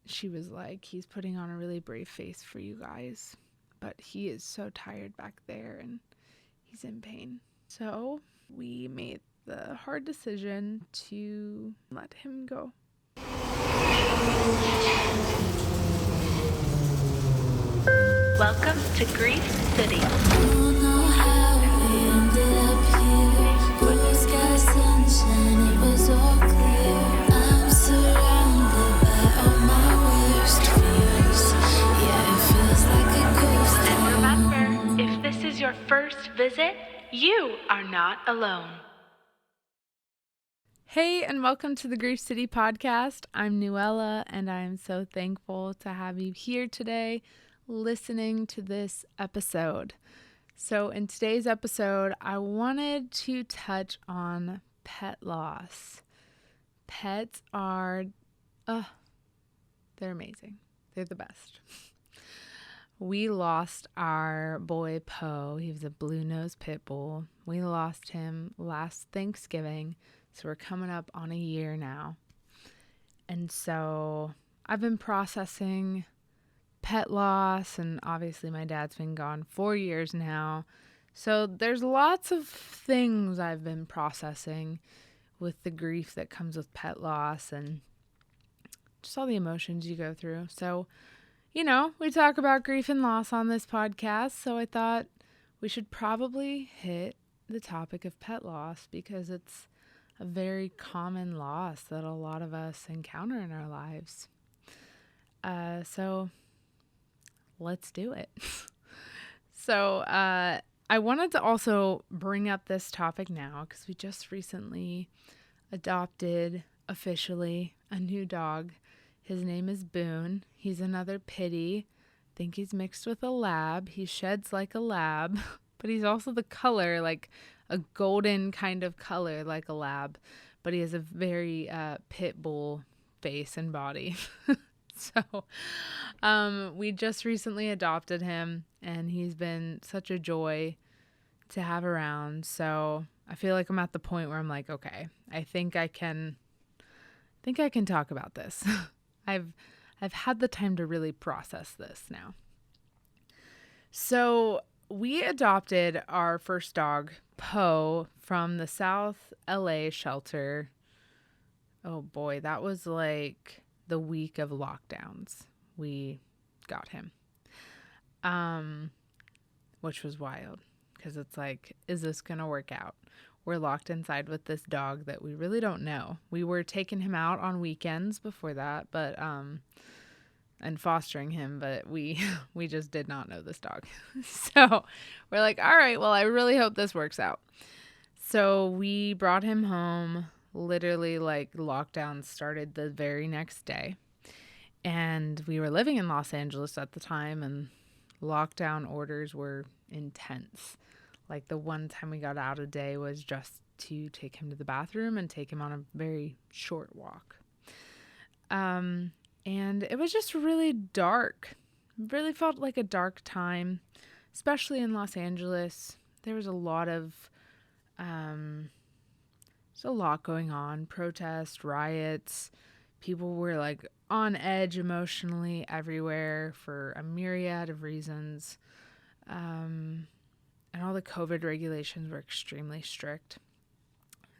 she was like, he's putting on a really brave face for you guys, but he is so tired back there and he's in pain. So we made the hard decision to let him go. Welcome to Grief City. And remember, if this is your first visit, you are not alone. Hey, and welcome to the Grief City podcast. I'm Nuella, and I am so thankful to have you here today listening to this episode. So in today's episode, I wanted to touch on pet loss. Pets are, they're amazing. They're the best. We lost our boy Poe. He was a blue-nosed pit bull. We lost him last Thanksgiving, so we're coming up on a year now. And so I've been processing pet loss, and obviously my dad's been gone 4 years now. So there's lots of things I've been processing with the grief that comes with pet loss and just all the emotions you go through. So, we talk about grief and loss on this podcast, so I thought we should probably hit the topic of pet loss because it's a very common loss that a lot of us encounter in our lives. So let's do it. So I wanted to also bring up this topic now because we just recently adopted officially a new dog. His name is Boone. He's another pitty. I think he's mixed with a lab. He sheds like a lab, but he's also the color, like a golden kind of color like a lab, but he has a very pit bull face and body. So we just recently adopted him, and he's been such a joy to have around. So I feel like I'm at the point where I'm like, okay, I think I can talk about this. I've had the time to really process this now. So we adopted our first dog, Poe, from the South LA shelter. Oh boy, that was like the week of lockdowns. We got him. Which was wild because it's like, is this going to work out? We're locked inside with this dog that we really don't know. We were taking him out on weekends before that, but and fostering him, but we just did not know this dog. So we're like, all right, well, I really hope this works out. So we brought him home. Literally, like, lockdown started the very next day. And we were living in Los Angeles at the time, and lockdown orders were intense. Like, the one time we got out a day was just to take him to the bathroom and take him on a very short walk. And it was just really dark. It really felt like a dark time, especially in Los Angeles. There was a lot of, there's a lot going on. Protests, riots. People were like on edge emotionally everywhere for a myriad of reasons. And all the COVID regulations were extremely strict.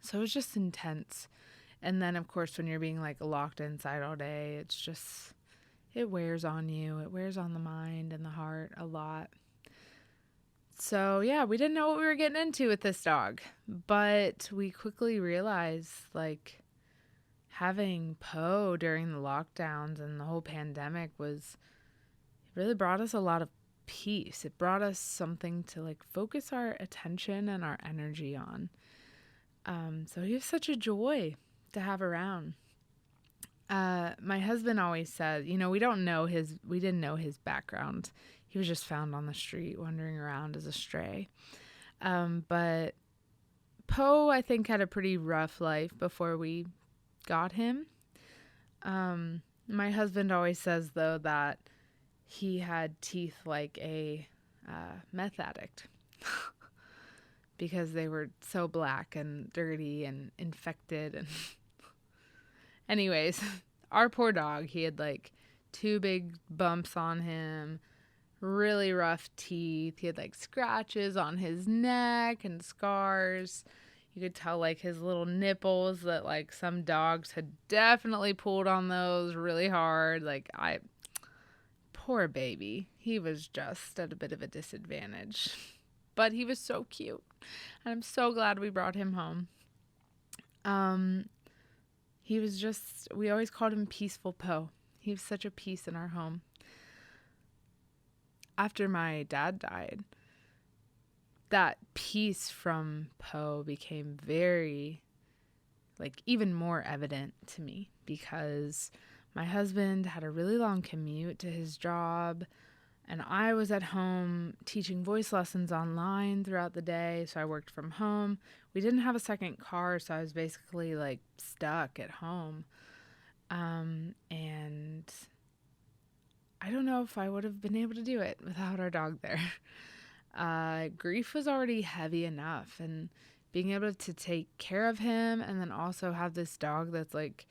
So it was just intense. And then, of course, when you're being like locked inside all day, it's just, it wears on you. It wears on the mind and the heart a lot. So yeah, we didn't know what we were getting into with this dog, but we quickly realized like having Poe during the lockdowns and the whole pandemic it really brought us a lot of peace. It brought us something to like focus our attention and our energy on. So he was such a joy to have around. My husband always said, we didn't know his background. He was just found on the street wandering around as a stray. But Poe, I think, had a pretty rough life before we got him. My husband always says, though, that he had teeth like a meth addict because they were so black and dirty and infected. And anyways, our poor dog, he had like 2 big bumps on him, really rough teeth. He had like scratches on his neck and scars. You could tell like his little nipples that like some dogs had definitely pulled on those really hard. Poor baby. He was just at a bit of a disadvantage. But he was so cute. And I'm so glad we brought him home. He was just, we always called him Peaceful Poe. He was such a peace in our home. After my dad died, that peace from Poe became very, like, even more evident to me because my husband had a really long commute to his job, and I was at home teaching voice lessons online throughout the day, so I worked from home. We didn't have a second car, so I was basically like stuck at home. And I don't know if I would have been able to do it without our dog there. Grief was already heavy enough, and being able to take care of him and then also have this dog that's like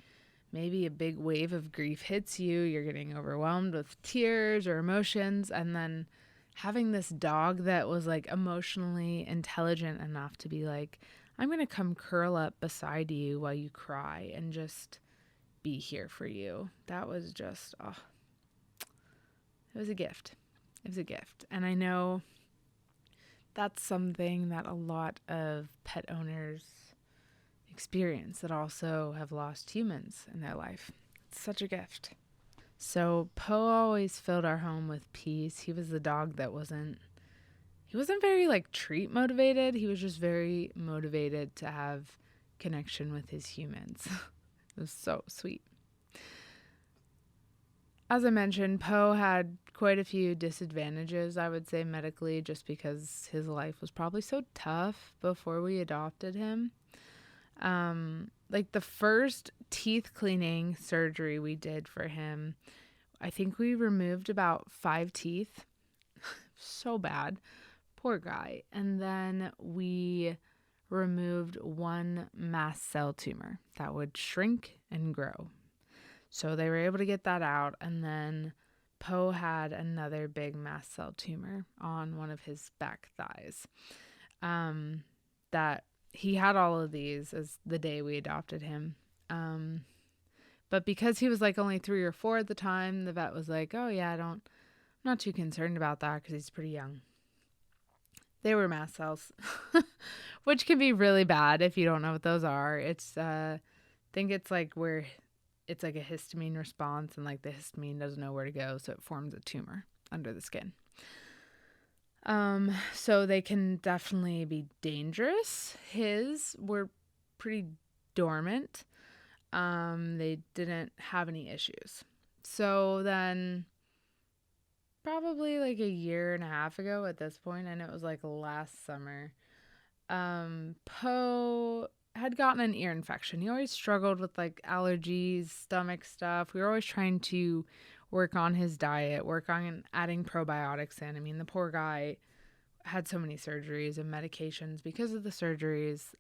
maybe a big wave of grief hits you, you're getting overwhelmed with tears or emotions, and then having this dog that was like emotionally intelligent enough to be like, I'm going to come curl up beside you while you cry and just be here for you. That was just, it was a gift. It was a gift. And I know that's something that a lot of pet owners experience that also have lost humans in their life. It's such a gift. So Poe always filled our home with peace. He was the dog that wasn't very like treat motivated. He was just very motivated to have connection with his humans. It was so sweet. As I mentioned, Poe had quite a few disadvantages, I would say, medically, just because his life was probably so tough before we adopted him. Like the first teeth cleaning surgery we did for him, I think we removed about 5 teeth. So bad. Poor guy. And then we removed 1 mast cell tumor that would shrink and grow. So they were able to get that out. And then Poe had another big mast cell tumor on one of his back thighs. That he had all of these as the day we adopted him. But because he was like only 3 or 4 at the time, the vet was like, oh yeah, I'm not too concerned about that because he's pretty young. They were mast cells, which can be really bad if you don't know what those are. It's, I think it's like where it's like a histamine response and like the histamine doesn't know where to go. So it forms a tumor under the skin. So they can definitely be dangerous. His were pretty dormant. They didn't have any issues. So then probably like a year and a half ago at this point, and it was like last summer, Poe had gotten an ear infection. He always struggled with like allergies, stomach stuff. We were always trying to work on his diet, work on adding probiotics in. I mean, the poor guy had so many surgeries and medications because of the surgeries.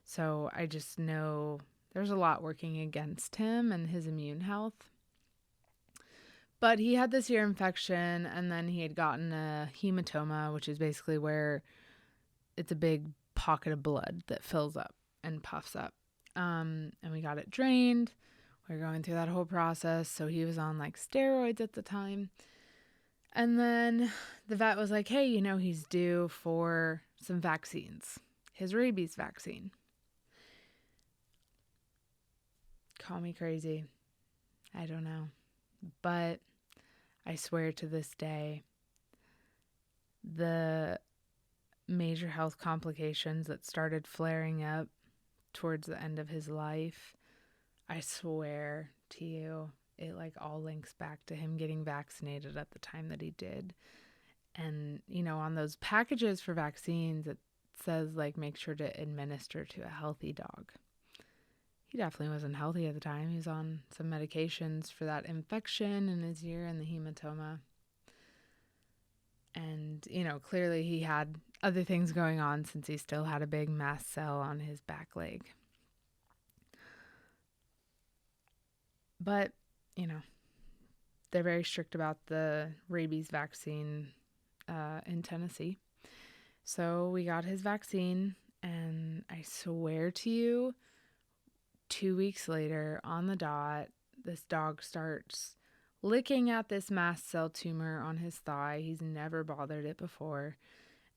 So I just know there's a lot working against him and his immune health. But he had this ear infection, and then he had gotten a hematoma, which is basically where it's a big pocket of blood that fills up and puffs up. And we got it drained. We were going through that whole process. So he was on like steroids at the time. And then the vet was like, hey, he's due for some vaccines. His rabies vaccine. Call me crazy. I don't know. But I swear to this day, the major health complications that started flaring up towards the end of his life, I swear to you, it like all links back to him getting vaccinated at the time that he did. And, on those packages for vaccines, it says like make sure to administer to a healthy dog. He definitely wasn't healthy at the time. He was on some medications for that infection in his ear and the hematoma. And, clearly he had other things going on since he still had a big mast cell on his back leg. But, they're very strict about the rabies vaccine in Tennessee. So we got his vaccine, and I swear to you, 2 weeks later, on the dot, this dog starts licking at this mast cell tumor on his thigh. He's never bothered it before.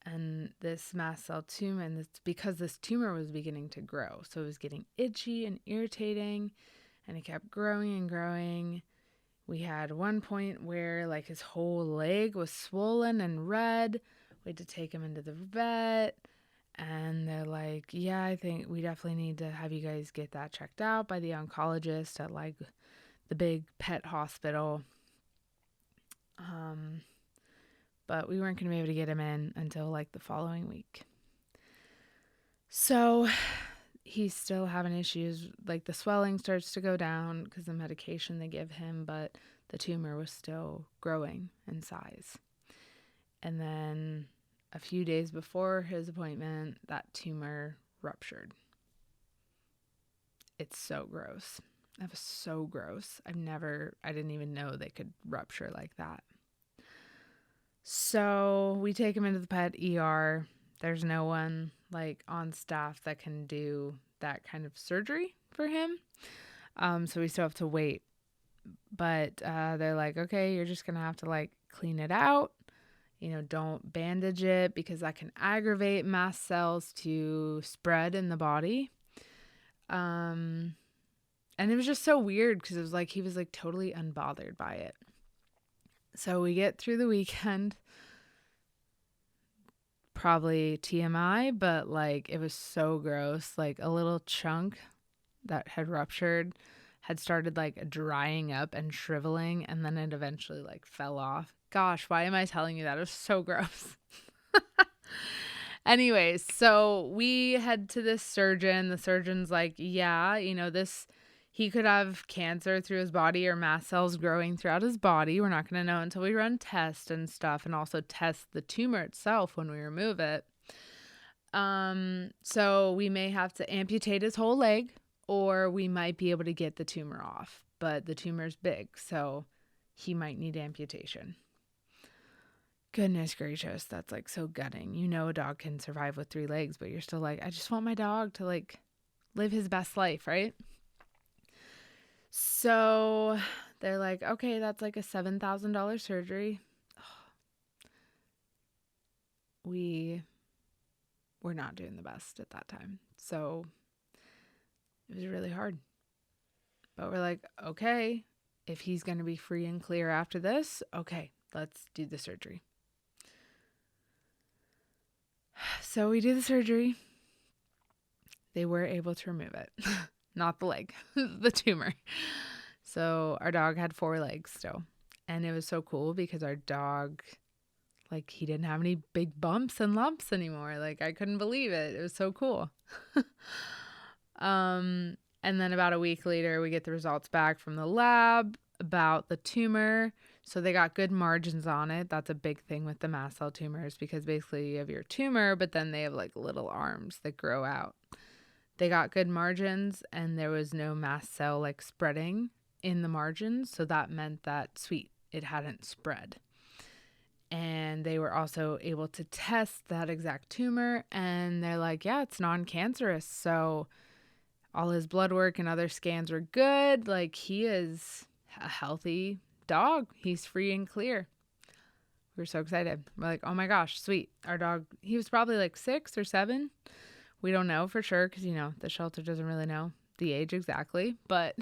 And this mast cell tumor, and it's because this tumor was beginning to grow. So it was getting itchy and irritating, and it kept growing and growing. We had one point where like his whole leg was swollen and red. We had to take him into the vet. And they're like, yeah, I think we definitely need to have you guys get that checked out by the oncologist at like the big pet hospital. But we weren't going to be able to get him in until like the following week. So he's still having issues. Like the swelling starts to go down because the medication they give him, but the tumor was still growing in size. And then a few days before his appointment, that tumor ruptured. It's so gross. That was so gross. I didn't even know they could rupture like that. So we take him into the pet ER. There's no one like on staff that can do that kind of surgery for him. So we still have to wait. But they're like, okay, you're just going to have to like clean it out. Don't bandage it because that can aggravate mast cells to spread in the body. And it was just so weird because it was like he was like totally unbothered by it. So we get through the weekend, probably TMI, but like it was so gross. Like a little chunk that had ruptured had started like drying up and shriveling, and then it eventually like fell off. Gosh, why am I telling you that? It was so gross. Anyways, so we head to this surgeon. The surgeon's like, yeah, he could have cancer through his body or mast cells growing throughout his body. We're not going to know until we run tests and stuff, and also test the tumor itself when we remove it. So we may have to amputate his whole leg, or we might be able to get the tumor off. But the tumor's big, so he might need amputation. Goodness gracious, that's like so gutting. A dog can survive with 3 legs, but you're still like, I just want my dog to like live his best life, right? So they're like, okay, that's like a $7,000 surgery. We were not doing the best at that time. So it was really hard. But we're like, okay, if he's going to be free and clear after this, okay, let's do the surgery. So we do the surgery. They were able to remove it. Not the leg, the tumor. So our dog had 4 legs still. And it was so cool because our dog, like, he didn't have any big bumps and lumps anymore. Like, I couldn't believe it. It was so cool. And then about a week later, we get the results back from the lab about the tumor. So they got good margins on it. That's a big thing with the mast cell tumors because basically you have your tumor, but then they have like little arms that grow out. They got good margins, and there was no mast cell like spreading in the margins. So that meant that, sweet, it hadn't spread. And they were also able to test that exact tumor, and they're like, yeah, it's non-cancerous. So all his blood work and other scans were good. Like, he is a healthy dog. He's free and clear. We were so excited. We're like, oh my gosh, sweet. Our dog, he was probably like 6 or 7. We don't know for sure because, the shelter doesn't really know the age exactly. But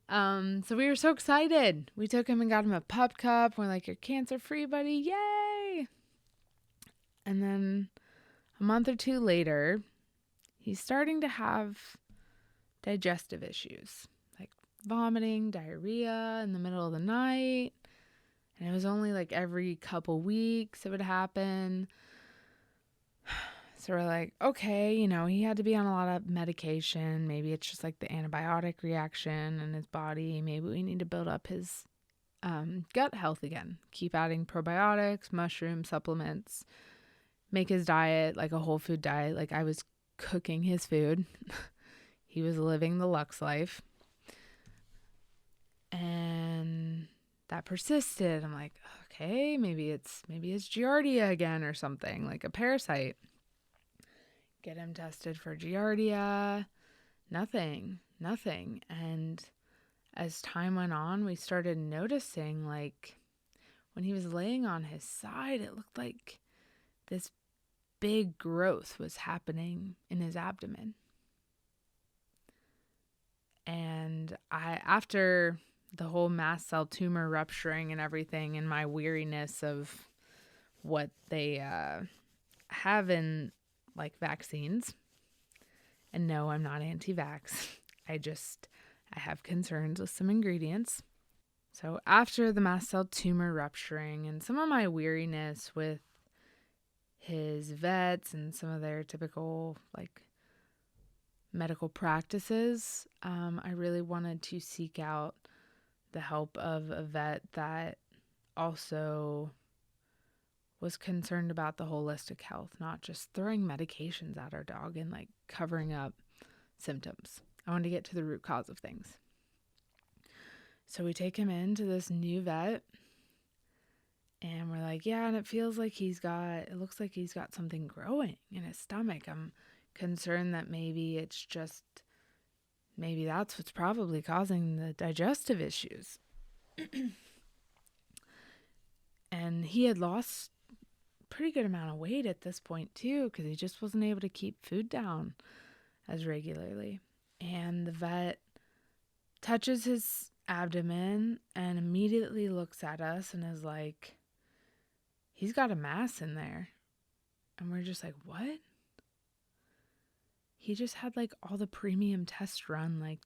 so we were so excited. We took him and got him a pup cup. We're like, you're cancer free, buddy. Yay. And then a month or 2 later, he's starting to have digestive issues, like vomiting, diarrhea in the middle of the night. And it was only like every couple weeks it would happen. So we're like, okay, he had to be on a lot of medication. Maybe it's just like the antibiotic reaction in his body. Maybe we need to build up his gut health again. Keep adding probiotics, mushroom supplements, make his diet like a whole food diet. Like, I was cooking his food. He was living the Lux life. And that persisted. I'm like, okay, maybe it's Giardia again or something, like a parasite. Get him tested for Giardia. Nothing. And as time went on, we started noticing, like, when he was laying on his side, it looked like this big growth was happening in his abdomen. And after the whole mast cell tumor rupturing and everything, and my weariness of what they have in, like, vaccines, and no, I'm not anti-vax. I have concerns with some ingredients. So after the mast cell tumor rupturing and some of my weariness with his vets and some of their typical, like, medical practices, I really wanted to seek out the help of a vet that also was concerned about the holistic health, not just throwing medications at our dog and, like, covering up symptoms. I wanted to get to the root cause of things. So we take him into this new vet, and we're like, yeah, and it looks like he's got something growing in his stomach. I'm concerned that maybe that's what's probably causing the digestive issues. And he had lost a pretty good amount of weight at this point too, because he just wasn't able to keep food down as regularly. And the vet touches his abdomen and immediately looks at us and is like, he's got a mass in there. And we're just like, what? He just had, like, all the premium tests run, like,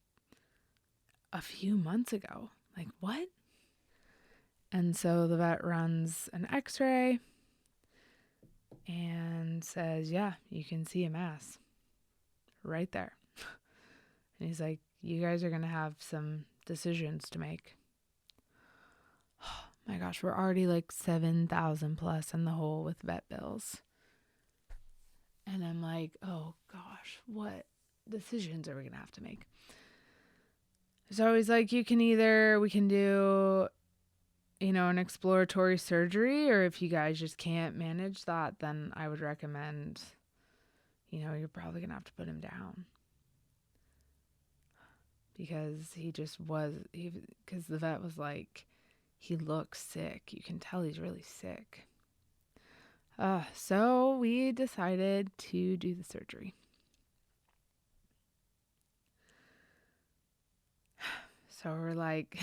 a few months ago. Like, what? And so the vet runs an x-ray and says, yeah, you can see a mass right there. And he's like, you guys are going to have some decisions to make. Oh my gosh, we're already like 7,000 plus in the hole with vet bills. And I'm like, oh gosh, what decisions are we going to have to make? So he's like, we can do, an exploratory surgery, or if you guys just can't manage that, then I would recommend, you're probably going to have to put him down. Because because the vet was like, he looks sick. You can tell he's really sick. So we decided to do the surgery. So we're like,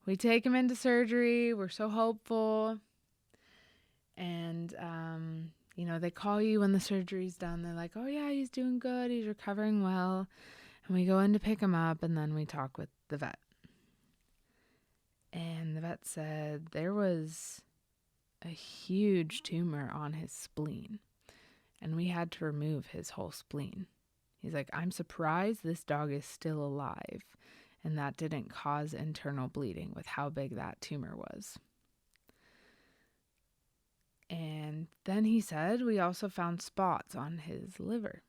we take him into surgery. We're so hopeful. And, they call you when the surgery's done. They're like, oh yeah, he's doing good. He's recovering well. And we go in to pick him up, and then we talk with the vet. And the vet said there was a huge tumor on his spleen, and we had to remove his whole spleen. He's like, I'm surprised this dog is still alive, and that didn't cause internal bleeding with how big that tumor was. And then he said we also found spots on his liver.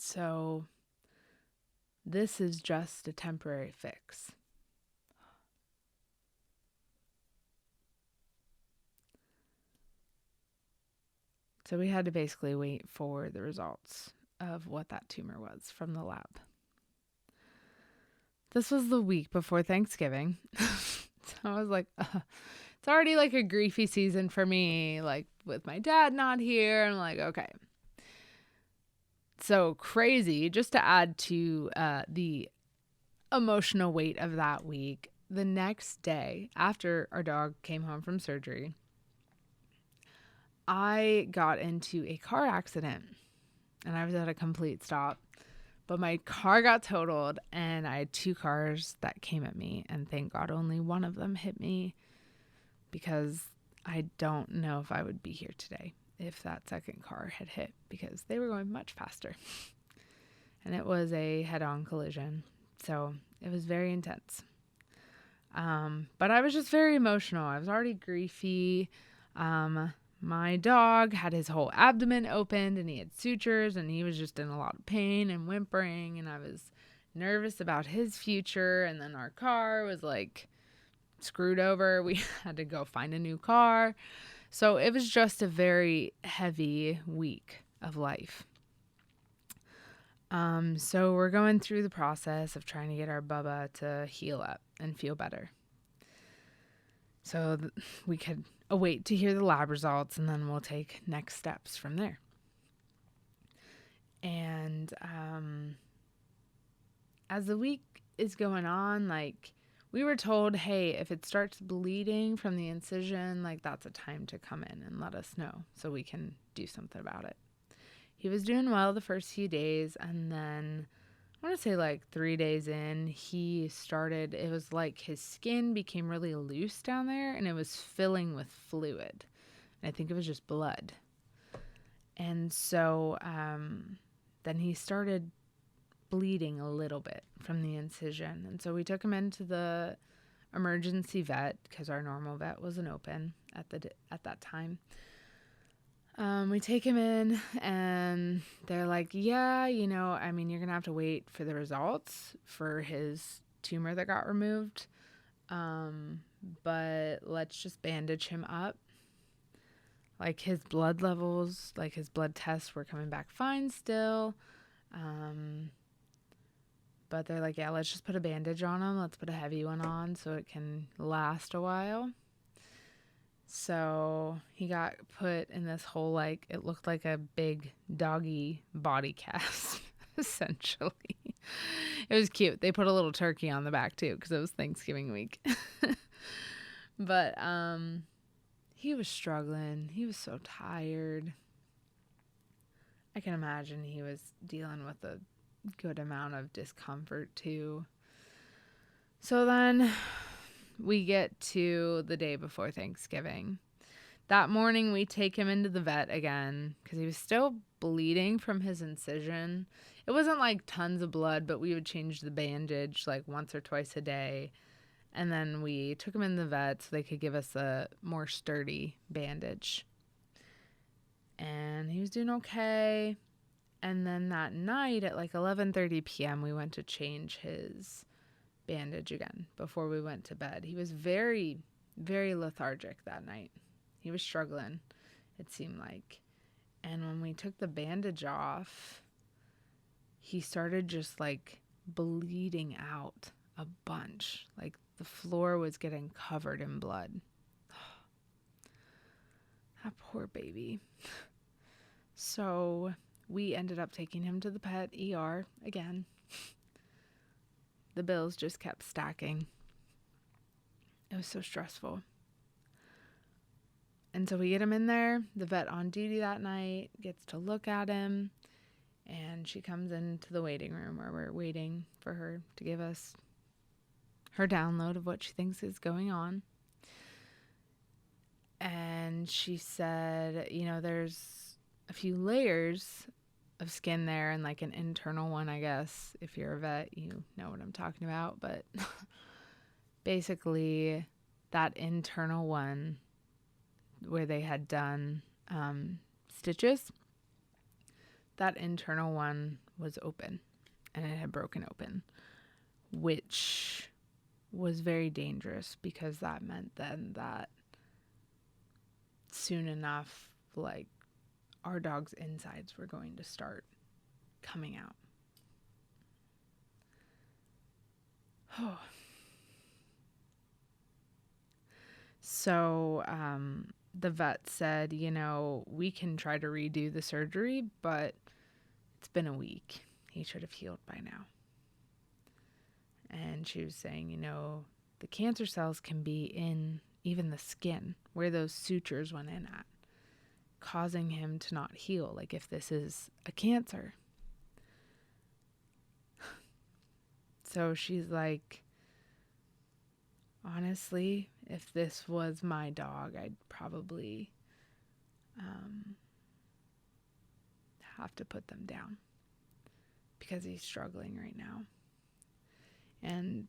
So this is just a temporary fix. So we had to basically wait for the results of what that tumor was from the lab. This was the week before Thanksgiving. So I was like, it's already like a griefy season for me, like with my dad not here. I'm like, okay. So crazy, just to add to the emotional weight of that week, the next day after our dog came home from surgery, I got into a car accident, and I was at a complete stop. But my car got totaled, and I had 2 cars that came at me, and thank God only one of them hit me, because I don't know if I would be here today if that second car had hit, because they were going much faster. And it was a head-on collision, so it was very intense. But I was just very emotional. I was already griefy. My dog had his whole abdomen opened, and he had sutures, and he was just in a lot of pain and whimpering, and I was nervous about his future. And then our car was like screwed over. We had to go find a new car. So it was just a very heavy week of life. So we're going through the process of trying to get our Bubba to heal up and feel better. So we could await to hear the lab results, and then we'll take next steps from there. And as the week is going on, like, we were told, hey, if it starts bleeding from the incision, like, that's a time to come in and let us know so we can do something about it. He was doing well the first few days, and then I want to say like 3 days in, it was like his skin became really loose down there, and it was filling with fluid. And I think it was just blood. And so then he started bleeding a little bit from the incision. And so we took him into the emergency vet because our normal vet wasn't open at that time. We take him in, and they're like, yeah, you're going to have to wait for the results for his tumor that got removed. But let's just bandage him up. Like, his blood levels, like his blood tests were coming back fine still. But they're like, yeah, let's just put a bandage on him. Let's put a heavy one on so it can last a while. So he got put in this whole, like, it looked like a big doggy body cast, essentially. It was cute. They put a little turkey on the back, too, because it was Thanksgiving week. But he was struggling. He was so tired. I can imagine he was dealing with a good amount of discomfort, too. So then we get to the day before Thanksgiving. That morning, we take him into the vet again because he was still bleeding from his incision. It wasn't like tons of blood, but we would change the bandage like once or twice a day. And then we took him in the vet so they could give us a more sturdy bandage. And he was doing okay. And then that night at like 11:30 p.m., we went to change his bandage again before we went to bed. He was very, very lethargic that night. He was struggling, it seemed like. And when we took the bandage off, he started just like bleeding out a bunch. Like, the floor was getting covered in blood. That poor baby. So we ended up taking him to the pet ER again. The bills just kept stacking. It was so stressful. And so we get him in there. The vet on duty that night gets to look at him. And she comes into the waiting room where we're waiting for her to give us her download of what she thinks is going on. And she said, there's a few layers of skin there, and like an internal one, I guess. If you're a vet, you know what I'm talking about. But basically, that internal one where they had done stitches, that internal one was open, and it had broken open, which was very dangerous because that meant then that soon enough, like, our dog's insides were going to start coming out. Oh. So the vet said, we can try to redo the surgery, but it's been a week. He should have healed by now. And she was saying, the cancer cells can be in even the skin where those sutures went in at, causing him to not heal, like if this is a cancer. So she's like, honestly, if this was my dog, I'd probably have to put them down because he's struggling right now. And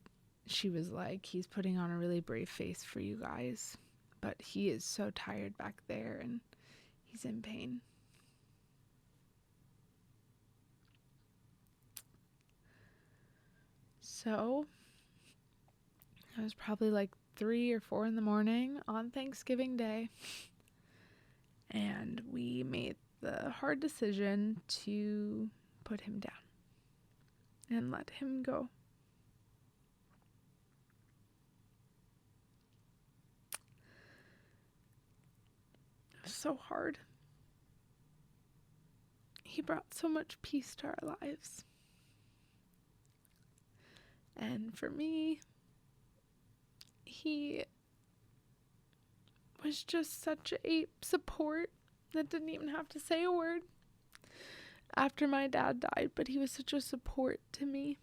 she was like, he's putting on a really brave face for you guys, but he is so tired back there and he's in pain. So it was probably like 3 or 4 in the morning on Thanksgiving Day. And we made the hard decision to put him down and let him go. It was so hard. He brought so much peace to our lives. And for me, he was just such a support that didn't even have to say a word after my dad died, but he was such a support to me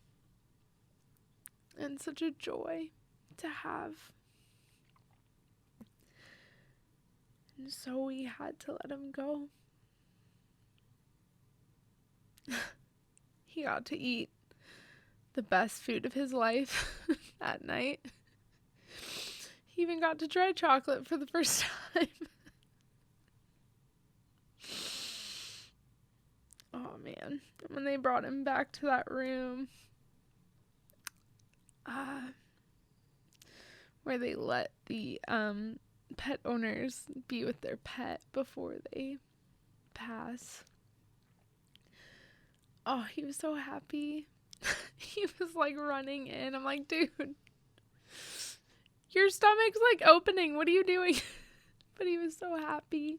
and such a joy to have. And so we had to let him go. He got to eat the best food of his life that night. He even got to try chocolate for the first time. Oh man, when they brought him back to that room, where they let the pet owners be with their pet before they pass. Oh, he was so happy. He was like running in. I'm like, dude, your stomach's like opening. What are you doing? But he was so happy.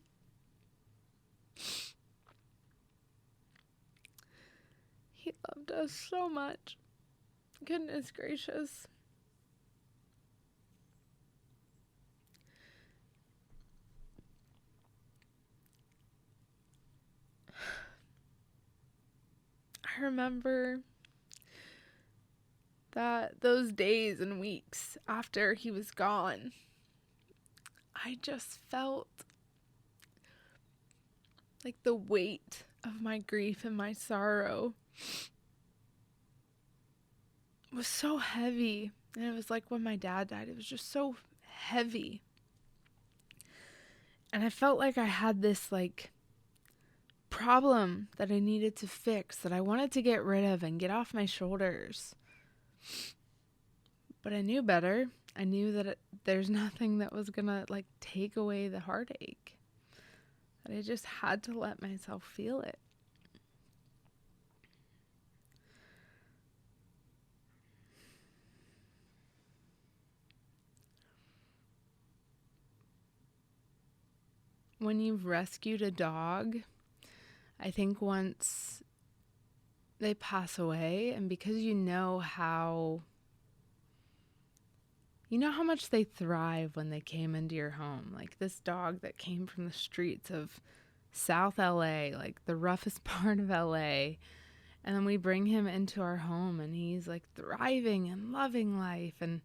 He loved us so much. Goodness gracious. I remember that those days and weeks after he was gone, I just felt like the weight of my grief and my sorrow was so heavy. And it was like when my dad died, it was just so heavy. And I felt like I had this like problem that I needed to fix, that I wanted to get rid of and get off my shoulders. But I knew better. I knew that there's nothing that was gonna like take away the heartache. That I just had to let myself feel it. When you've rescued a dog, I think once they pass away, and because you know how much they thrive when they came into your home. Like this dog that came from the streets of South LA, like the roughest part of LA. And then we bring him into our home and he's like thriving and loving life and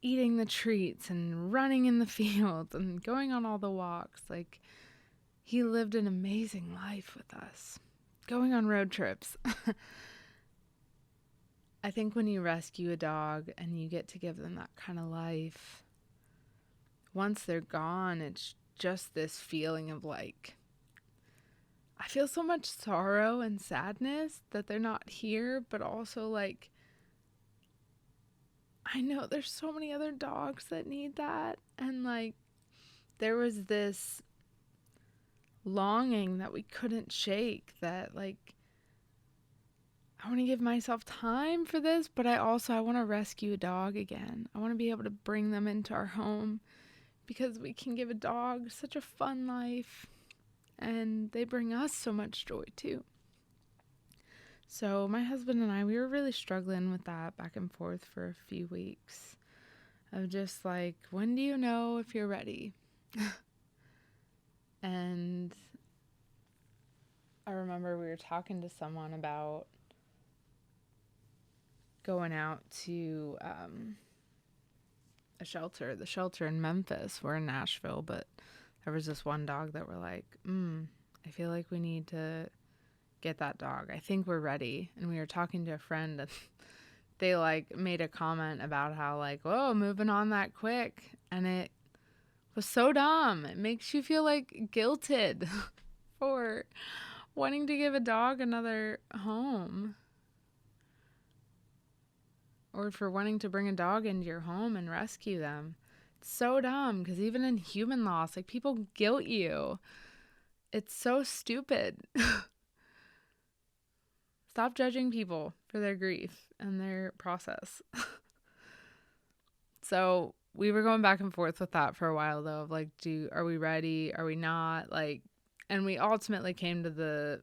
eating the treats and running in the fields and going on all the walks. Like he lived an amazing life with us, going on road trips. I think when you rescue a dog and you get to give them that kind of life, once they're gone, it's just this feeling of like, I feel so much sorrow and sadness that they're not here, but also like, I know there's so many other dogs that need that. And like, there was this longing that we couldn't shake, that like, I want to give myself time for this, but I want to rescue a dog again. I want to be able to bring them into our home because we can give a dog such a fun life and they bring us so much joy too. So my husband and I, we were really struggling with that back and forth for a few weeks of just like, when do you know if you're ready? And I remember we were talking to someone about going out to the shelter in Memphis. We're in Nashville, but there was this one dog that we're like, I feel like we need to get that dog. I think we're ready. And we were talking to a friend and they like made a comment about how like, whoa, moving on that quick. And it was so dumb. It makes you feel like guilted for wanting to give a dog another home. or for wanting to bring a dog into your home and rescue them. It's so dumb because even in human loss, like people guilt you. It's so stupid. Stop judging people for their grief and their process. So we were going back and forth with that for a while though, of like, are we ready? Are we not? Like, and we ultimately came to the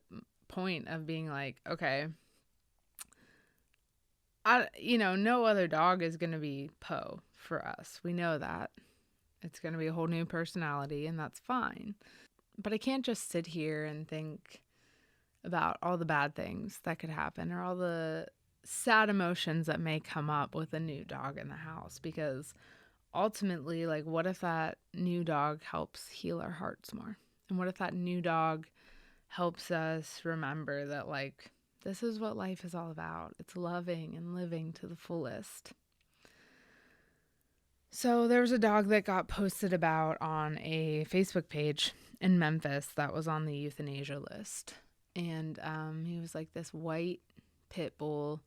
point of being like, okay, no other dog is going to be Poe for us. We know that. It's going to be a whole new personality, and that's fine. But I can't just sit here and think about all the bad things that could happen or all the sad emotions that may come up with a new dog in the house, because ultimately, like, what if that new dog helps heal our hearts more? And what if that new dog helps us remember that, like, this is what life is all about. It's loving and living to the fullest. So there was a dog that got posted about on a Facebook page in Memphis that was on the euthanasia list. And he was like this white pit bull,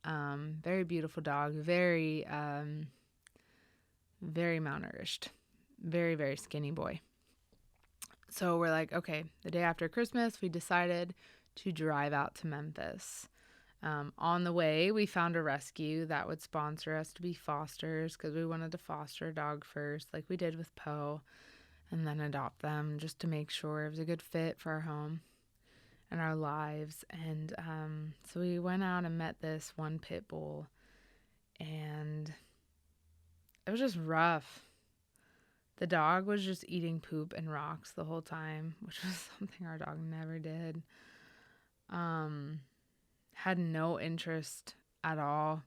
very beautiful dog, very malnourished, very, very skinny boy. So we're like, okay, the day after Christmas, we decided to drive out to Memphis. On the way, we found a rescue that would sponsor us to be fosters because we wanted to foster a dog first, like we did with Poe, and then adopt them just to make sure it was a good fit for our home and our lives. And so we went out and met this one pit bull, and it was just rough. The dog was just eating poop and rocks the whole time, which was something our dog never did. Had no interest at all.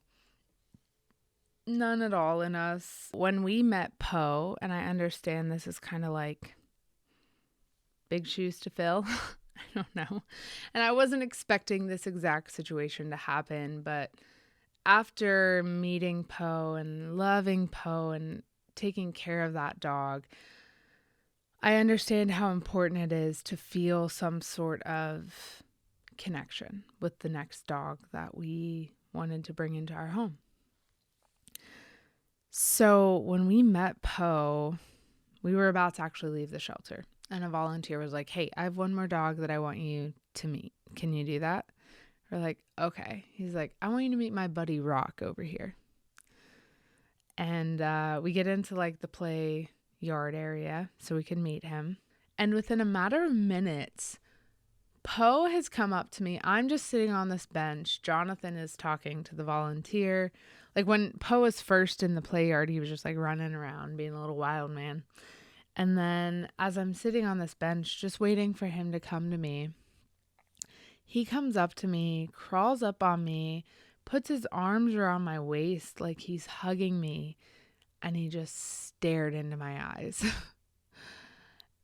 None at all in us. When we met Poe, and I understand this is kind of like big shoes to fill. I don't know. And I wasn't expecting this exact situation to happen, but after meeting Poe and loving Poe and taking care of that dog, I understand how important it is to feel some sort of connection with the next dog that we wanted to bring into our home. So when we met Poe, we were about to actually leave the shelter, and a volunteer was like, hey, I have one more dog that I want you to meet. Can you do that? We're like, okay. He's like, I want you to meet my buddy Rock over here. And we get into like the play yard area so we can meet him. And within a matter of minutes, Poe has come up to me. I'm just sitting on this bench. Jonathan is talking to the volunteer. Like when Poe was first in the play yard, he was just like running around being a little wild man. And then as I'm sitting on this bench, just waiting for him to come to me, he comes up to me, crawls up on me, puts his arms around my waist like he's hugging me, and he just stared into my eyes.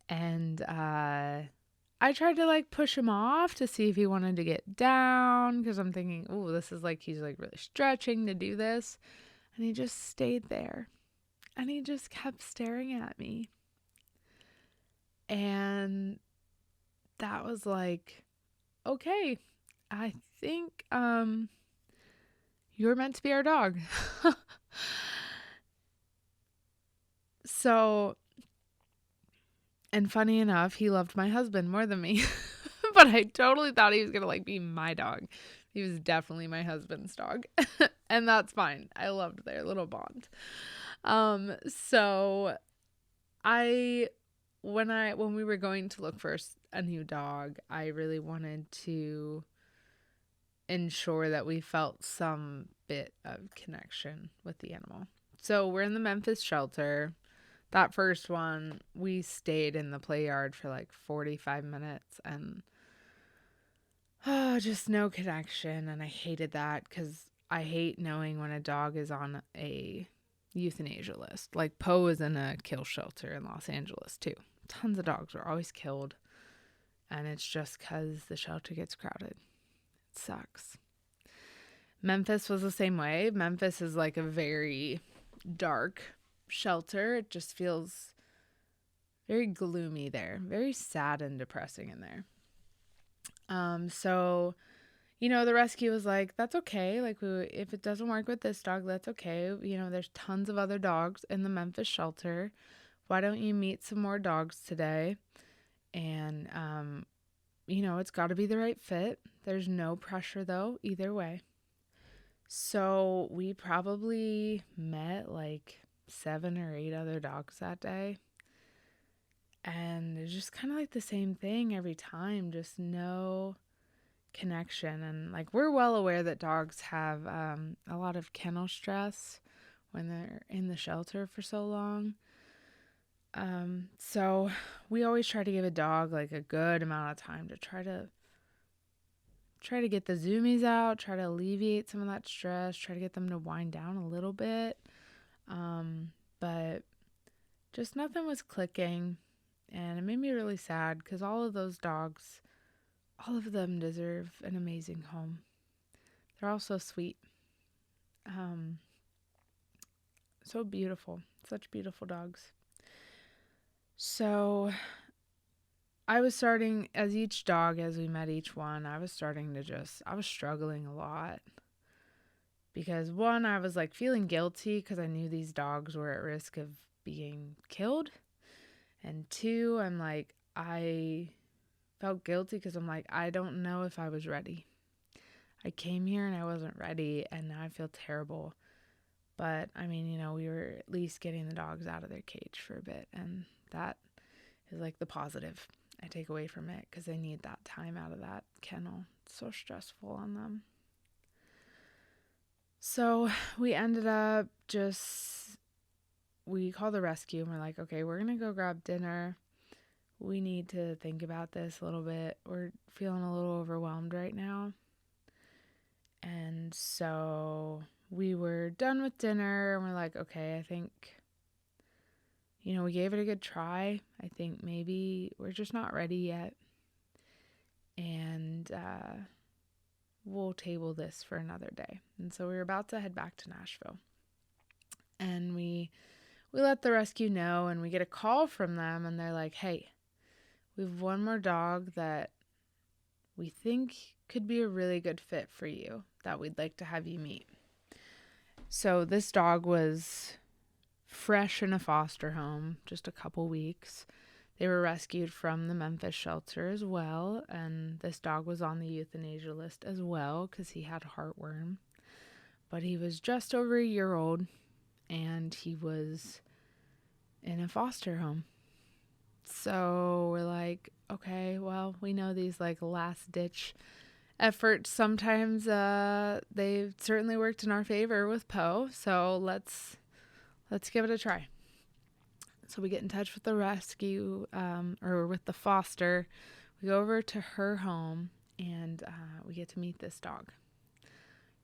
And I tried to like push him off to see if he wanted to get down, because I'm thinking, oh, this is like he's like really stretching to do this. And he just stayed there. And he just kept staring at me. And that was like, okay, I think you're meant to be our dog. So, and funny enough, he loved my husband more than me. But I totally thought he was going to like be my dog. He was definitely my husband's dog. And that's fine. I loved their little bond. So when we were going to look for a new dog, I really wanted to ensure that we felt some bit of connection with the animal. So we're in the Memphis shelter. That first one, we stayed in the play yard for like 45 minutes and just no connection. And I hated that because I hate knowing when a dog is on a euthanasia list. Like Poe is in a kill shelter in Los Angeles too. Tons of dogs are always killed. And it's just because the shelter gets crowded. It sucks. Memphis was the same way. Memphis is like a very dark shelter. It just feels very gloomy there, very sad and depressing in there. So the rescue was like, that's okay. Like, if it doesn't work with this dog, that's okay. There's tons of other dogs in the Memphis shelter. Why don't you meet some more dogs today? And, it's got to be the right fit. There's no pressure, though, either way. So we probably met like 7 or 8 other dogs that day. And it's just kind of like the same thing every time, just no connection. And like, we're well aware that dogs have a lot of kennel stress when they're in the shelter for so long. So we always try to give a dog like a good amount of time to try to get the zoomies out, try to alleviate some of that stress, try to get them to wind down a little bit. But just nothing was clicking, and it made me really sad because all of those dogs, all of them deserve an amazing home. They're all so sweet. So beautiful. Such beautiful dogs. So I was starting, as we met each one, I was struggling a lot. Because one, I was like feeling guilty because I knew these dogs were at risk of being killed. And two, I felt guilty because I'm like, I don't know if I was ready. I came here and I wasn't ready, and now I feel terrible. But I mean, we were at least getting the dogs out of their cage for a bit, and that is like the positive I take away from it, because they need that time out of that kennel. It's so stressful on them. So we ended up we called the rescue and we're like, okay, we're going to go grab dinner. We need to think about this a little bit. We're feeling a little overwhelmed right now. And so we were done with dinner and we're like, okay, I think, we gave it a good try. I think maybe we're just not ready yet. And we'll table this for another day. And so we were about to head back to Nashville. And we let the rescue know, and we get a call from them, and they're like, hey, we have one more dog that we think could be a really good fit for you that we'd like to have you meet. So this dog was fresh in a foster home, just a couple weeks. They were rescued from the Memphis shelter as well, and this dog was on the euthanasia list as well because he had heartworm. But he was just over a year old, and he was in a foster home. So we're like, okay, well, we know these like last ditch efforts sometimes they've certainly worked in our favor with Poe, so let's give it a try. So we get in touch with the rescue, or with the foster. We go over to her home, and we get to meet this dog.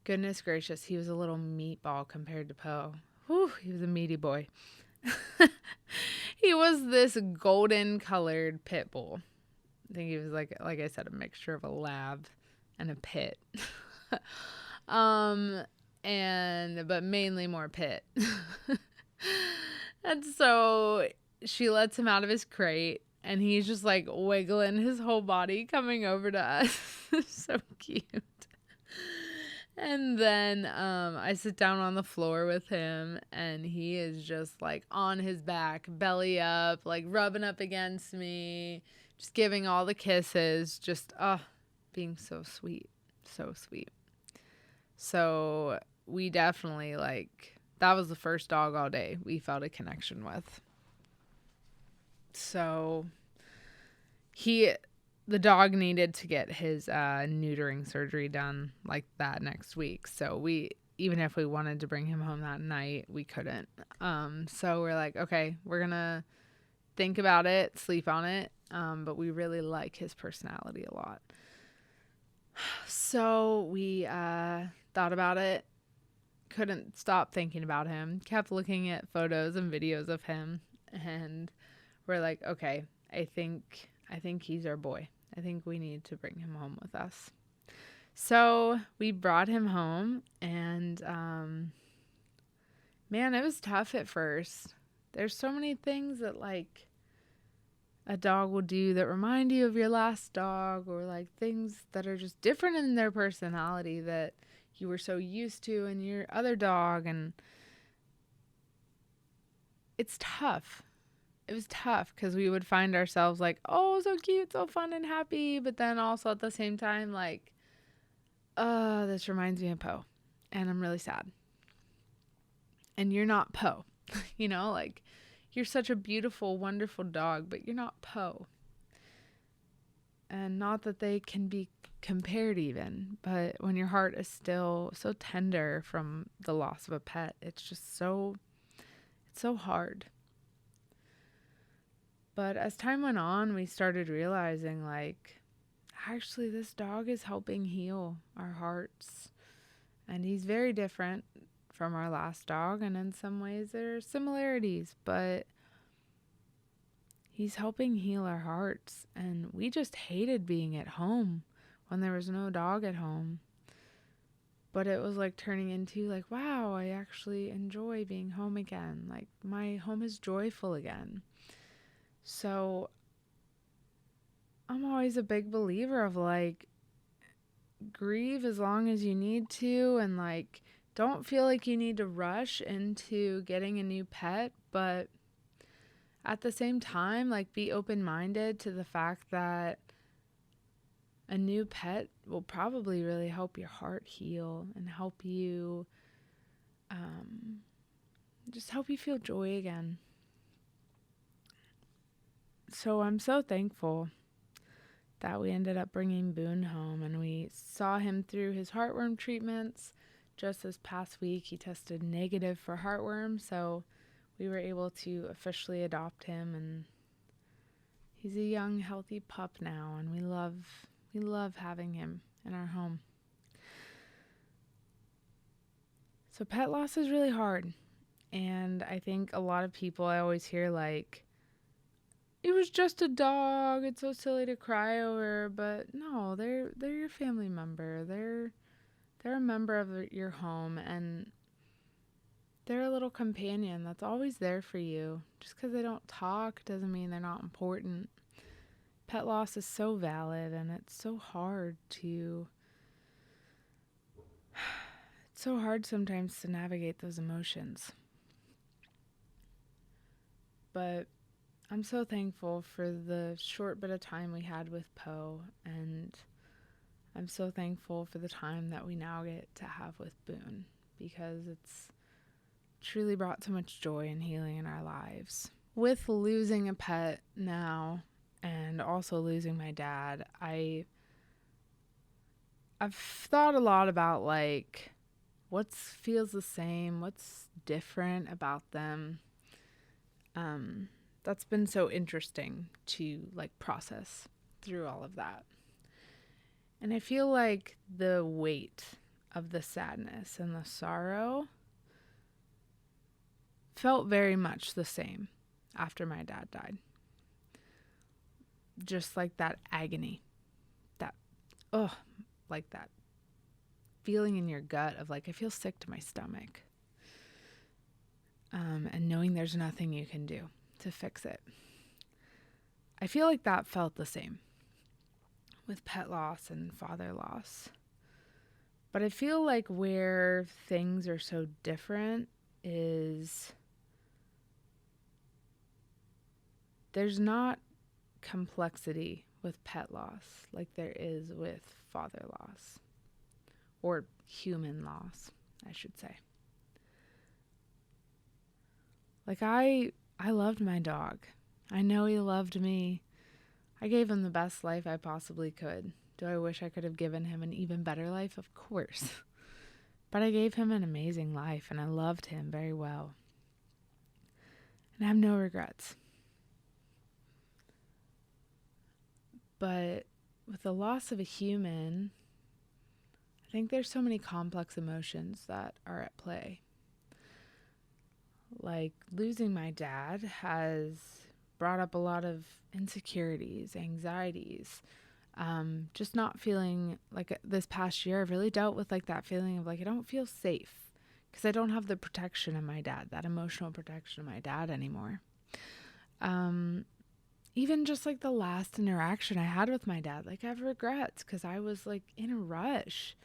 Goodness gracious, he was a little meatball compared to Poe. Whew, he was a meaty boy. He was this golden colored pit bull. I think he was like I said, a mixture of a lab and a pit. But mainly more pit. And so she lets him out of his crate, and he's just like wiggling his whole body coming over to us. So cute. And then I sit down on the floor with him, and he is just like on his back, belly up, like rubbing up against me, just giving all the kisses, just being so sweet. So sweet. So we definitely that was the first dog all day we felt a connection with. So the dog needed to get his neutering surgery done like that next week. So even if we wanted to bring him home that night, we couldn't. So we're like, okay, we're going to think about it, sleep on it. But we really like his personality a lot. So we thought about it, couldn't stop thinking about him, kept looking at photos and videos of him, and we're like, okay, I think he's our boy. I think we need to bring him home with us. So we brought him home, and man, it was tough at first. There's so many things that a dog will do that remind you of your last dog, or like things that are just different in their personality that you were so used to in your other dog. And it's tough. It was tough because we would find ourselves like, oh, so cute, so fun and happy. But then also at the same time, like, this reminds me of Poe. And I'm really sad. And you're not Poe. Like, you're such a beautiful, wonderful dog, but you're not Poe. And not that they can be compared even, but when your heart is still so tender from the loss of a pet, it's so hard. But as time went on, we started realizing, like, actually, this dog is helping heal our hearts. And he's very different from our last dog. And in some ways, there are similarities. But he's helping heal our hearts. And we just hated being at home when there was no dog at home. But it was like turning into, like, wow, I actually enjoy being home again. Like, my home is joyful again. So I'm always a big believer of, like, grieve as long as you need to, and like, don't feel like you need to rush into getting a new pet, but at the same time, like, be open-minded to the fact that a new pet will probably really help your heart heal and help you just help you feel joy again. So I'm so thankful that we ended up bringing Boone home, and we saw him through his heartworm treatments. Just this past week, he tested negative for heartworm, so we were able to officially adopt him, and he's a young, healthy pup now, and we love having him in our home. So pet loss is really hard, and I think a lot of people, I always hear, like, it was just a dog, it's so silly to cry over, but no, they're your family member. They're a member of your home, and they're a little companion that's always there for you. Just because they don't talk doesn't mean they're not important. Pet loss is so valid, and it's so hard sometimes to navigate those emotions. But I'm so thankful for the short bit of time we had with Poe, and I'm so thankful for the time that we now get to have with Boone, because it's truly brought so much joy and healing in our lives. With losing a pet now and also losing my dad, I've thought a lot about, like, what feels the same, what's different about them. That's been so interesting to, like, process through all of that. And I feel like the weight of the sadness and the sorrow felt very much the same after my dad died. Just like that agony, that feeling in your gut of, like, I feel sick to my stomach. And knowing there's nothing you can do to fix it. I feel like that felt the same with pet loss and father loss. But I feel like where things are so different is there's not complexity with pet loss like there is with father loss, or human loss, I should say. Like, I loved my dog. I know he loved me. I gave him the best life I possibly could. Do I wish I could have given him an even better life? Of course. But I gave him an amazing life, and I loved him very well. And I have no regrets. But with the loss of a human, I think there's so many complex emotions that are at play. Like, losing my dad has brought up a lot of insecurities, anxieties, just not feeling like, this past year I've really dealt with, like, that feeling of, like, I don't feel safe because I don't have the protection of my dad, that emotional protection of my dad anymore. even just like the last interaction I had with my dad, like I have regrets because I was like in a rush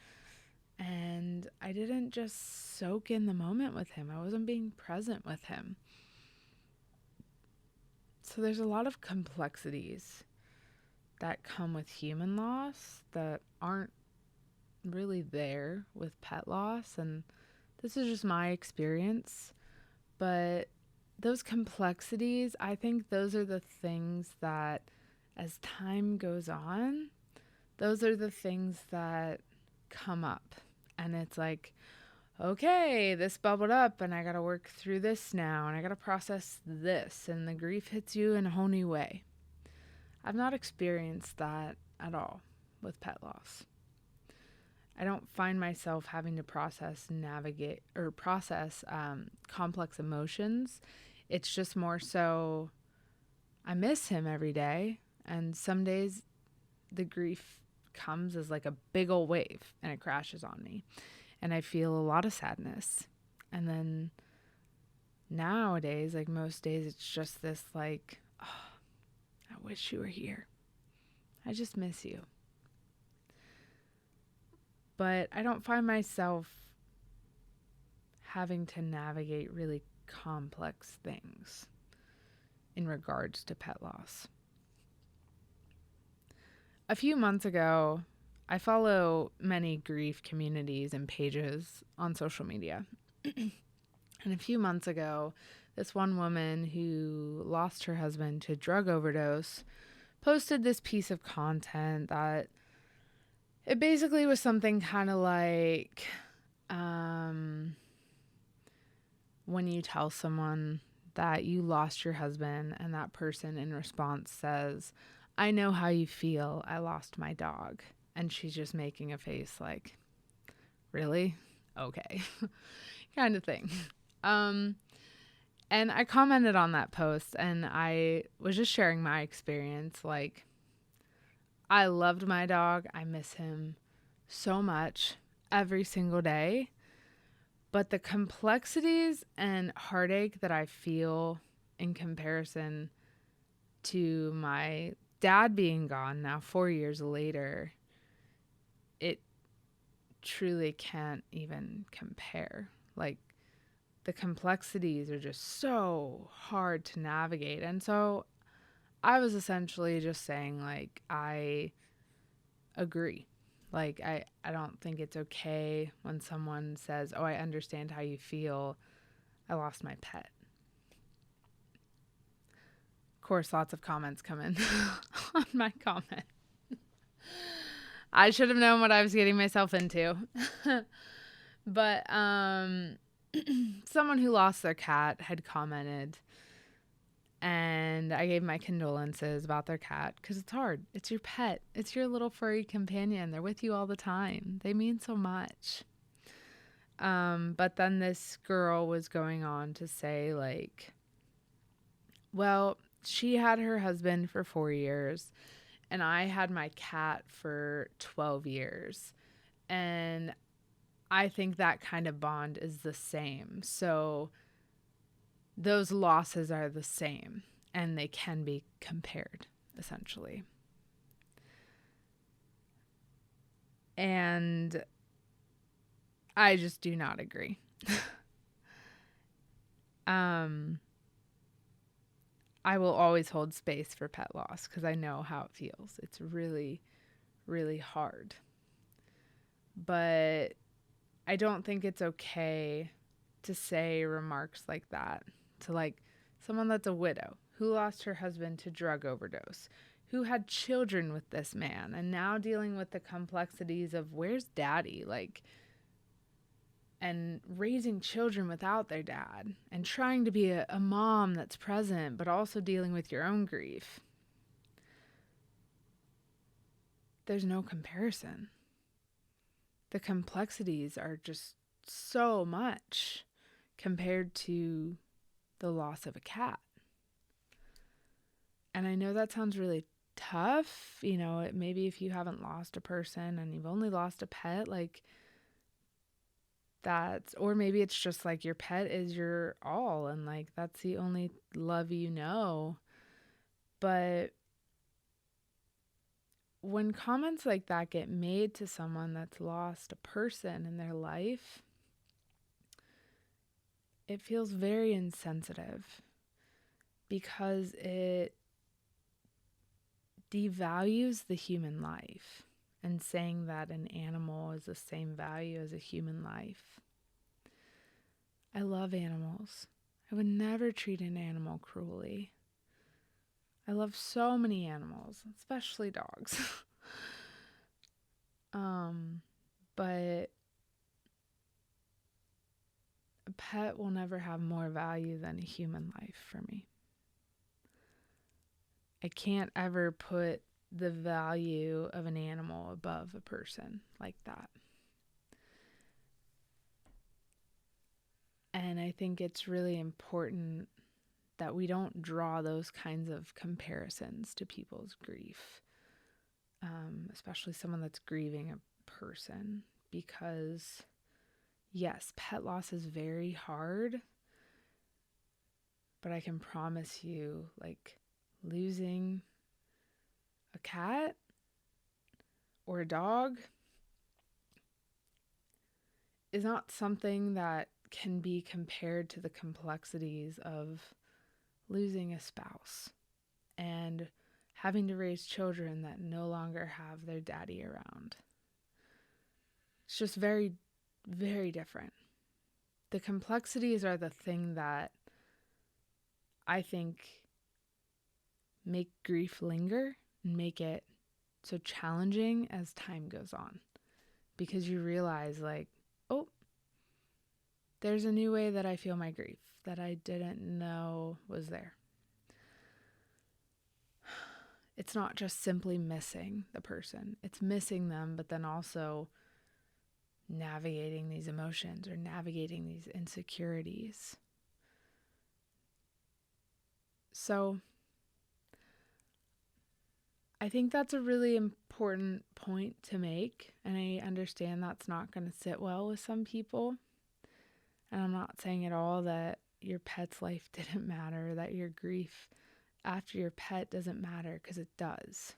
and I didn't just soak in the moment with him. I wasn't being present with him. So there's a lot of complexities that come with human loss that aren't really there with pet loss. And this is just my experience. But those complexities, I think those are the things that as time goes on, those are the things that come up. And it's like, okay, this bubbled up and I got to work through this now and I got to process this. And the grief hits you in a whole new way. I've not experienced that at all with pet loss. I don't find myself having to navigate, or process complex emotions. It's just more so I miss him every day. And some days the grief comes as like a big old wave and it crashes on me. And I feel a lot of sadness. And then nowadays, like most days, it's just this like, oh, I wish you were here. I just miss you. But I don't find myself having to navigate really complex things in regards to pet loss. A few months ago, I follow many grief communities and pages on social media. And a few months ago, this one woman who lost her husband to drug overdose posted this piece of content that it basically was something kind of like when you tell someone that you lost your husband and that person in response says, I know how you feel. I lost my dog. And she's just making a face like, really? Okay. kind of thing. And I commented on that post and I was just sharing my experience. Like, I loved my dog. I miss him so much every single day. But the complexities and heartache that I feel in comparison to my dad being gone now 4 years later, it truly can't even compare. Like, the complexities are just so hard to navigate. And so I was essentially just saying, like, I agree. Like, I don't think it's okay when someone says, oh, I understand how you feel. I lost my pet. Of course, lots of comments come in on my comment. I should have known what I was getting myself into. But someone who lost their cat had commented, and I gave my condolences about their cat because it's hard. It's your pet. It's your little furry companion. They're with you all the time. They mean so much. But then this girl was going on to say, like, well, she had her husband for 4 years, and I had my cat for 12 years. And I think that kind of bond is the same. So those losses are the same and they can be compared, essentially. And I just do not agree. I will always hold space for pet loss because I know how it feels. It's really, really hard. But I don't think it's okay to say remarks like that to, like, someone that's a widow who lost her husband to drug overdose, who had children with this man and now dealing with the complexities of where's daddy, like, and raising children without their dad and trying to be a mom that's present, but also dealing with your own grief. There's no comparison. The complexities are just so much compared to the loss of a cat. And I know that sounds really tough. You know, maybe if you haven't lost a person and you've only lost a pet, like, that's, or maybe it's just like your pet is your all and like that's the only love you know. But when comments like that get made to someone that's lost a person in their life, it feels very insensitive because it devalues the human life and saying that an animal is the same value as a human life. I love animals. I would never treat an animal cruelly. I love so many animals, especially dogs. But a pet will never have more value than a human life for me. I can't ever put the value of an animal above a person like that. And I think it's really important that we don't draw those kinds of comparisons to people's grief, especially someone that's grieving a person, because yes, pet loss is very hard, but I can promise you, like, losing a cat or a dog is not something that can be compared to the complexities of losing a spouse and having to raise children that no longer have their daddy around. It's just very, very different. The complexities are the thing that I think make grief linger and make it so challenging as time goes on, because you realize, like, oh, there's a new way that I feel my grief that I didn't know was there. It's not just simply missing the person. It's missing them, but then also navigating these emotions or navigating these insecurities. So I think that's a really important point to make. And I understand that's not going to sit well with some people. And I'm not saying at all that your pet's life didn't matter, that your grief after your pet doesn't matter, because it does.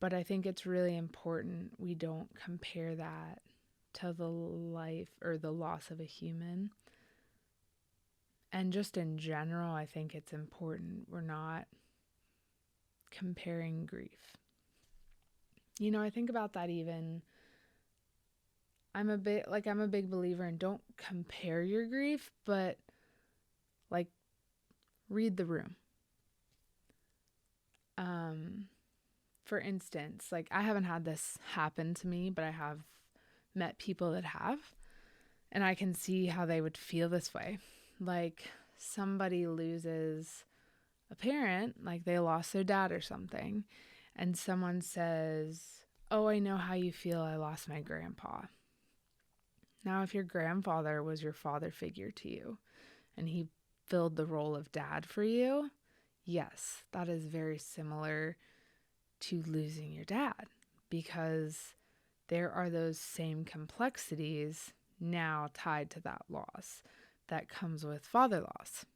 But I think it's really important we don't compare that to the life or the loss of a human. And just in general, I think it's important we're not comparing grief. You know, I think about that even. I'm a big believer in don't compare your grief, but like read the room. For instance, like I haven't had this happen to me, but I have met people that have, and I can see how they would feel this way. Like somebody loses a parent, like they lost their dad or something, and someone says, "Oh, I know how you feel. I lost my grandpa." Now, if your grandfather was your father figure to you and he filled the role of dad for you, yes, that is very similar to losing your dad, because there are those same complexities now tied to that loss that comes with father loss.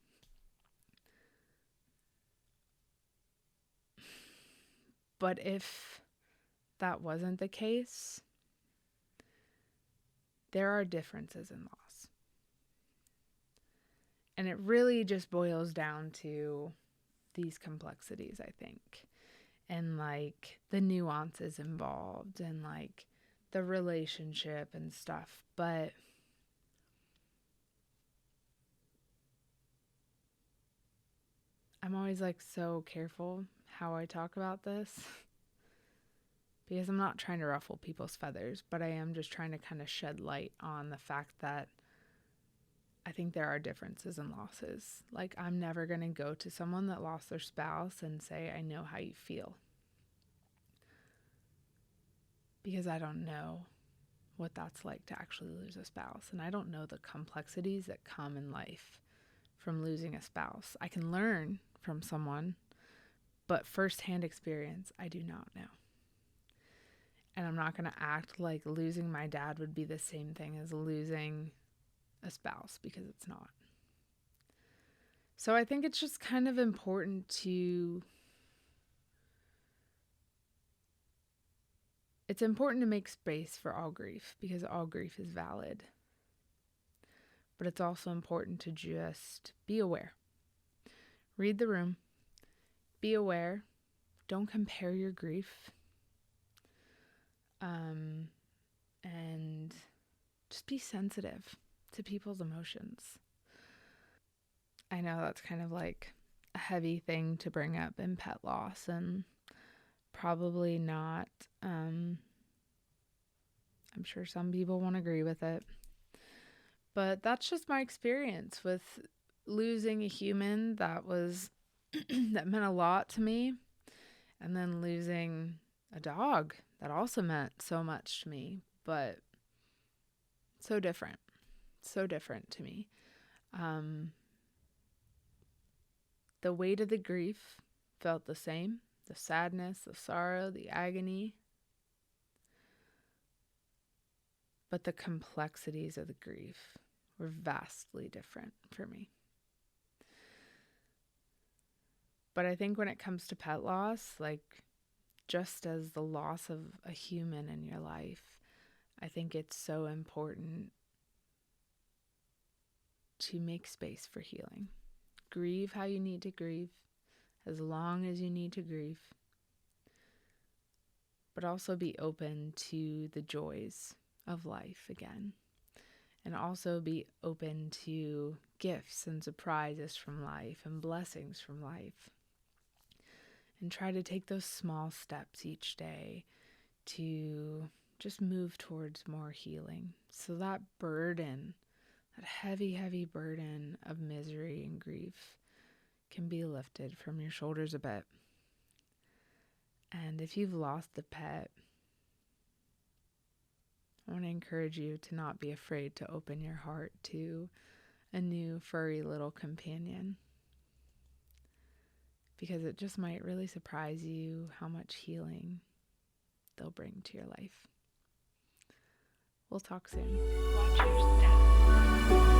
But if that wasn't the case, there are differences in loss. And it really just boils down to these complexities, I think, and like the nuances involved and like the relationship and stuff. But I'm always like so careful how I talk about this because I'm not trying to ruffle people's feathers, but I am just trying to kind of shed light on the fact that I think there are differences in losses. Like, I'm never going to go to someone that lost their spouse and say, I know how you feel. Because I don't know what that's like to actually lose a spouse. And I don't know the complexities that come in life from losing a spouse. I can learn from someone, but firsthand experience, I do not know. And I'm not going to act like losing my dad would be the same thing as losing a spouse, because it's not. So I think it's just kind of important it's important to make space for all grief, because all grief is valid. But it's also important to just be aware. Read the room. Be aware. Don't compare your grief. And just be sensitive to people's emotions. I know that's kind of like a heavy thing to bring up in pet loss, and probably not. I'm sure some people won't agree with it. But that's just my experience with losing a human that was that meant a lot to me, and then losing a dog that also meant so much to me, but so different to me. The weight of the grief felt the same, the sadness, the sorrow, the agony, but the complexities of the grief were vastly different for me. But I think when it comes to pet loss, like just as the loss of a human in your life, I think it's so important to make space for healing. Grieve how you need to grieve, as long as you need to grieve, but also be open to the joys of life again. And also be open to gifts and surprises from life and blessings from life. And try to take those small steps each day to just move towards more healing. So that burden, that heavy, heavy burden of misery and grief can be lifted from your shoulders a bit. And if you've lost a pet, I want to encourage you to not be afraid to open your heart to a new furry little companion, because it just might really surprise you how much healing they'll bring to your life. We'll talk soon. Watch your step.